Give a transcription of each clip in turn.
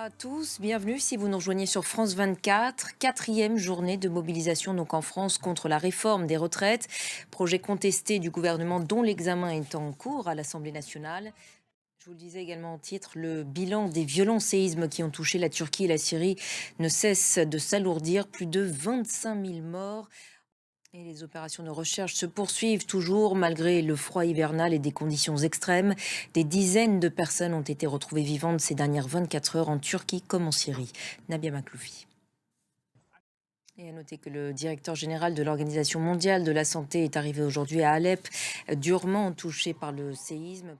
À tous, bienvenue si vous nous rejoignez sur France 24, quatrième journée de mobilisation donc en France contre la réforme des retraites, projet contesté du gouvernement dont l'examen est en cours à l'Assemblée nationale. Je vous le disais également en titre, le bilan des violents séismes qui ont touché la Turquie et la Syrie ne cesse de s'alourdir, plus de 25 000 morts. Et les opérations de recherche se poursuivent toujours malgré le froid hivernal et des conditions extrêmes. Des dizaines de personnes ont été retrouvées vivantes ces dernières 24 heures en Turquie comme en Syrie. Nabia Makloufi. Et à noter que le directeur général de l'Organisation mondiale de la santé est arrivé aujourd'hui à Alep, durement touché par le séisme.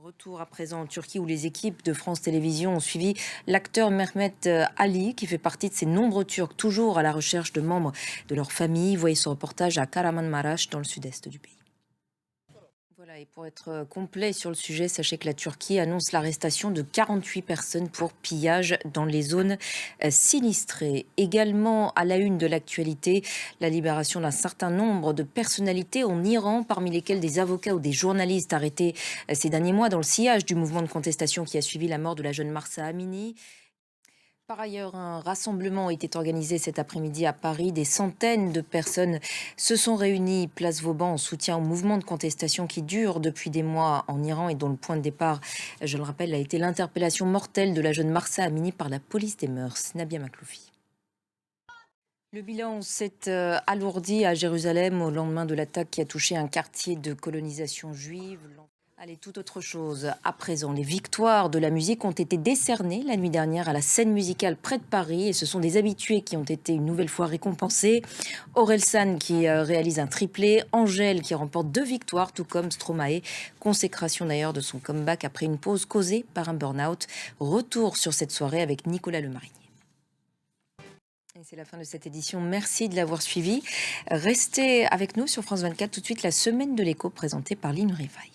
Retour à présent en Turquie où les équipes de France Télévisions ont suivi l'acteur Mehmet Ali qui fait partie de ces nombreux Turcs toujours à la recherche de membres de leur famille. Voyez ce reportage à Kahramanmaraş dans le sud-est du pays. Voilà, et pour être complet sur le sujet, sachez que la Turquie annonce l'arrestation de 48 personnes pour pillage dans les zones sinistrées. Également à la une de l'actualité, la libération d'un certain nombre de personnalités en Iran, parmi lesquelles des avocats ou des journalistes arrêtés ces derniers mois dans le sillage du mouvement de contestation qui a suivi la mort de la jeune Mahsa Amini. Par ailleurs, un rassemblement était organisé cet après-midi à Paris. Des centaines de personnes se sont réunies place Vauban en soutien au mouvement de contestation qui dure depuis des mois en Iran et dont le point de départ, je le rappelle, a été l'interpellation mortelle de la jeune Mahsa Amini par la police des mœurs. Nabia Makloufi. Le bilan s'est alourdi à Jérusalem au lendemain de l'attaque qui a touché un quartier de colonisation juive. Allez, tout autre chose. À présent, les victoires de la musique ont été décernées la nuit dernière à la scène musicale près de Paris et ce sont des habitués qui ont été une nouvelle fois récompensés. Orelsan qui réalise un triplé, Angèle qui remporte 2 victoires, tout comme Stromae. Consécration d'ailleurs de son comeback après une pause causée par un burn-out. Retour sur cette soirée avec Nicolas Lemarinier. Et c'est la fin de cette édition. Merci de l'avoir suivi. Restez avec nous sur France 24 tout de suite, la semaine de l'écho présentée par Lynn Rivaille.